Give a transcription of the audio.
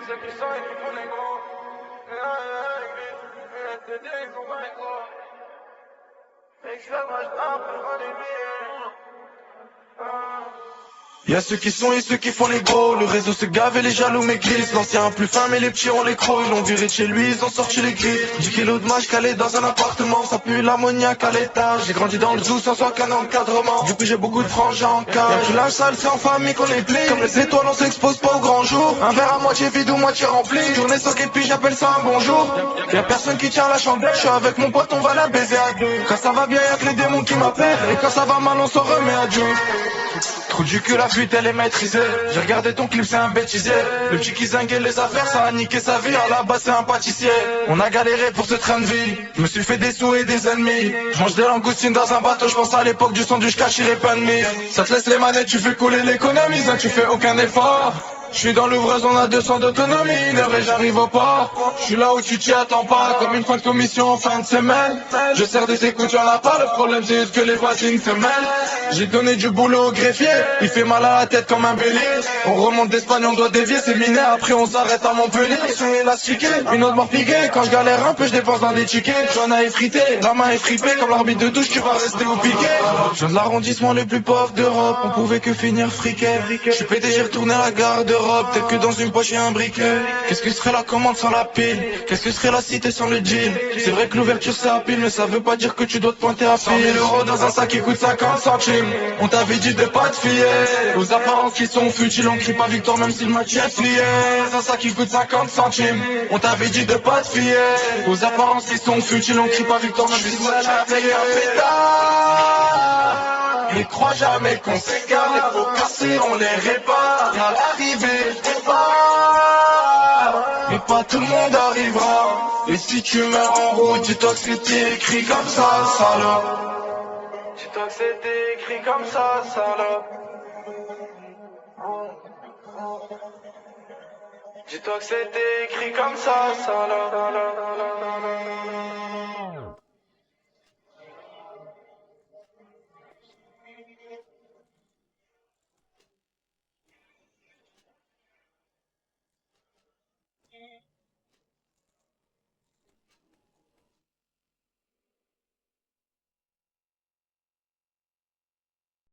ceux qui sont et qui font les gros. Ils sont pas les gros. Et je fais moi je tape, je prends des billets. Y'a ceux qui sont et ceux qui font les gros. Le réseau se gave et les jaloux maigrissent. L'ancien plus fin mais les petits ont les crocs. Ils l'ont viré de chez lui, ils ont sorti les griffes. 10 kilos de mâche calé dans un appartement. Ça pue l'ammoniaque à l'étage. J'ai grandi dans le zoo sans aucun encadrement. Du coup j'ai beaucoup de frangins en cas. Y'a du linge sale, c'est en famille qu'on est plie. Comme les étoiles on s'expose pas au grand jour. Un verre à moitié vide ou moitié rempli. Journée soc et puis j'appelle ça un bonjour. Y'a personne qui tient la chandelle. Je suis avec mon pote, on va la baiser à deux. Quand ça va bien y'a que les démons qui m'appellent. Et quand ça va mal on s'en remet à Dieu. Trou du cul, la fuite elle est maîtrisée. J'ai regardé ton clip, c'est un bêtisier. Le petit qui zinguait les affaires, ça a niqué sa vie. À la base c'est un pâtissier. On a galéré pour ce train de vie. Je me suis fait des sous et des ennemis. Je mange des langoustines dans un bateau. Je pense à l'époque du sandwich caché pas de mie. Ça te laisse les manettes, tu fais couler l'économie. Ça tu fais aucun effort. Je suis dans l'ouvreuse, on a 200 d'autonomie. Une heure et j'arrive au port. Je suis là où tu t'y attends pas. Comme une fin de commission en fin de semaine. Je sers des écoutes, y'en a pas. Le problème c'est juste que les voisines se mêlent. J'ai donné du boulot au greffier. Il fait mal à la tête comme un bélier. On remonte d'Espagne, on doit dévier. C'est miné, après on s'arrête à Montpellier. Ils sont élastiqués, une autre mort piquée. Quand je galère un peu, je dépense dans des tickets. J'en ai effrité, la main est fripée. Comme l'arbitre de douche, tu vas rester au piquet. Je viens de l'arrondissement le plus pauvre d'Europe. On pouvait que finir friqué. Je suis pété, j'ai retourné à la gare d'Europe. Peut-être que dans une poche y'a un briquet. Qu'est-ce que serait la commande sans la pile? Qu'est-ce que serait la cité sans le deal? C'est vrai que l'ouverture c'est à pile, mais ça veut pas dire que tu dois te pointer à 100 000 euros dans un sac qui coûte 50 centimes. On t'avait dit de pas te fier aux apparences qui sont futiles. On crie pas victoire même si le match est plié. Dans un sac qui coûte 50 centimes. On t'avait dit de pas te fier aux apparences qui sont futiles. On crie pas victoire même si le match est plié. Et crois jamais qu'on s'égare, les pots cassés on les répare. À l'arrivée je départ, mais pas tout le monde arrivera. Et si tu meurs en route, dis-toi que c'était écrit comme ça, salope. Dis-toi que c'était écrit comme ça, salope. Dis-toi que c'était écrit comme ça, salope.